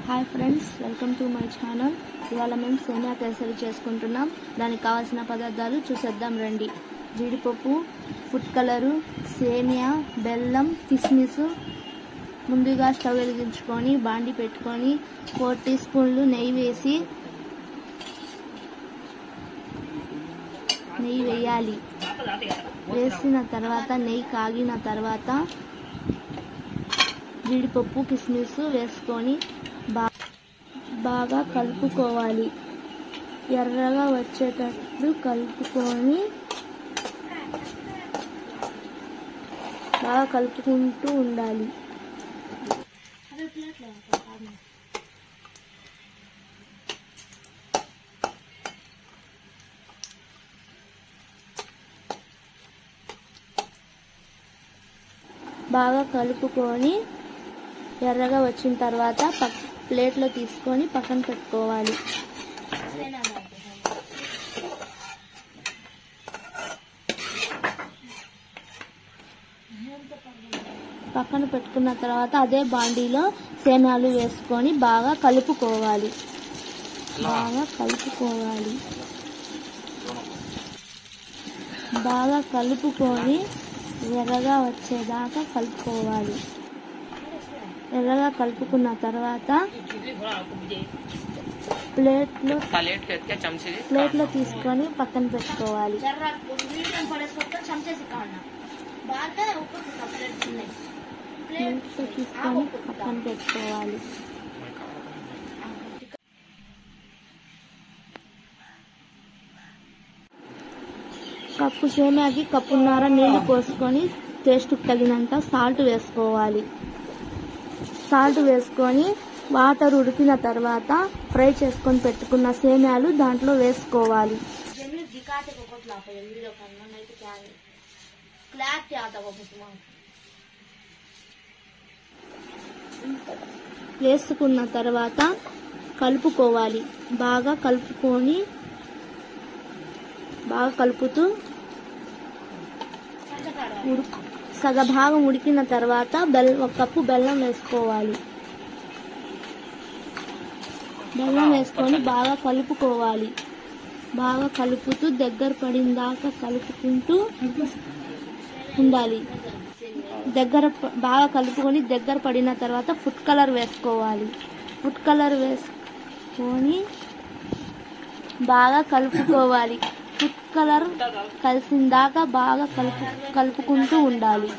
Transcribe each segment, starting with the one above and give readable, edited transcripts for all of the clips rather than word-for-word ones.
Hi friends, welcome to my channel. ఇవాళ మేము సేమియా కేసరి చేసుకుంటున్నాం. దానికి కావాల్సిన పదార్థాలు చూసేద్దాం రండి. జీడిపప్పు, ఫుడ్ కలరు, సేమియా, బెల్లం, కిస్మిస్. ముందుగా స్టవ్ వెలిగించుకొని బాండి పెట్టుకొని 4 టీ స్పూన్లు నెయ్యి వేయాలి. వేసిన తర్వాత నెయ్యి కాగిన తర్వాత జీడిపప్పు, కిస్మిస్ వేసుకొని బాగా కలుపుకోవాలి. ఎర్రగా వచ్చేటట్లు కలుపుకొని బాగా కలుపుకుంటూ ఉండాలి. బాగా కలుపుకొని ఎర్రగా వచ్చిన తర్వాత ప్లేట్లో తీసుకొని పక్కన పెట్టుకోవాలి. పక్కన పెట్టుకున్న తర్వాత అదే బాండీలో సేమియాలు వేసుకొని బాగా కలుపుకోవాలి. బాగా కలుపుకొని ఎర్రగా వచ్చేదాకా కలుపుకోవాలి. ఎర్రగా కలుపుకున్న తర్వాత ప్లేట్లో తీసుకొని పక్కన పెట్టుకోవాలి. కప్పు సేమియాకి కప్పున్నర నీళ్లు పోసుకొని టేస్ట్కి తగినంత సాల్ట్ వేసుకోవాలి. సాల్ట్ వేసుకొని వాటర్ ఉడికిన తర్వాత ఫ్రై చేసుకొని పెట్టుకున్న సేమియాలు దాంట్లో వేసుకోవాలి. వేసుకున్న తర్వాత కలుపుకోవాలి. బాగా కలుపుతూ సగభాగం ఉడికిన తర్వాత 1 కప్పు బెల్లం వేసుకోవాలి. బెల్లం వేసుకొని బాగా కలుపుకోవాలి. బాగా కలుపుతూ దగ్గర పడిందాకా కలుపుకుంటూ ఉండాలి. బాగా కలుపుకొని దగ్గర పడిన తర్వాత ఫుడ్ కలర్ వేసుకోవాలి. ఫుడ్ కలర్ వేసుకొని బాగా కలుపుకోవాలి. ఫుడ్ కలర్ కలిసిందాకా బాగా కలుపుకుంటూ ఉండాలి.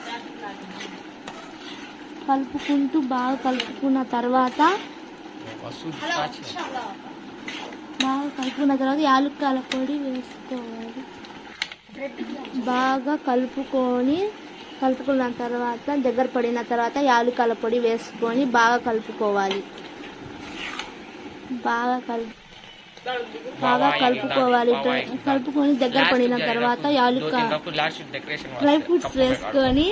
బాగా కలుపుకున్న తర్వాత యాలక్కాయల పొడి వేసుకోవాలి. బాగా కలుపుకున్న తర్వాత దగ్గర పడిన తర్వాత యాలక్కాయల పొడి వేసుకొని బాగా కలుపుకోవాలి. కలుపుకొని దగ్గర పడిన తర్వాత డ్రై ఫ్రూట్స్ వేసుకొని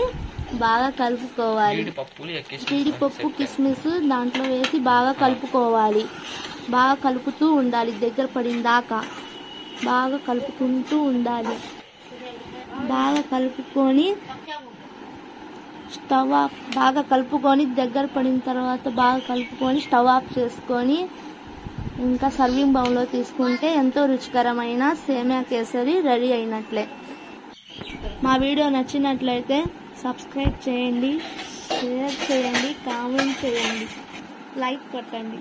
బాగా కలుపుకోవాలి. జీడిపప్పు, కిస్మిస్ దాంట్లో వేసి బాగా కలుపుకోవాలి. బాగా కలుపుతూ ఉండాలి. దగ్గర పడిందాకా బాగా కలుపుకుంటూ ఉండాలి. బాగా కలుపుకొని దగ్గర పడిన తర్వాత బాగా కలుపుకొని స్టవ్ ఆఫ్ చేసుకొని ఇంకా సర్వింగ్ బౌల్లో తీసుకుంటే ఎంతో రుచికరమైన సేమియా కేసరి రెడీ అయినట్లే. మా వీడియో నచ్చినట్లయితే సబ్స్క్రైబ్ చేయండి, షేర్ చేయండి, కామెంట్ చేయండి, లైక్ కొట్టండి.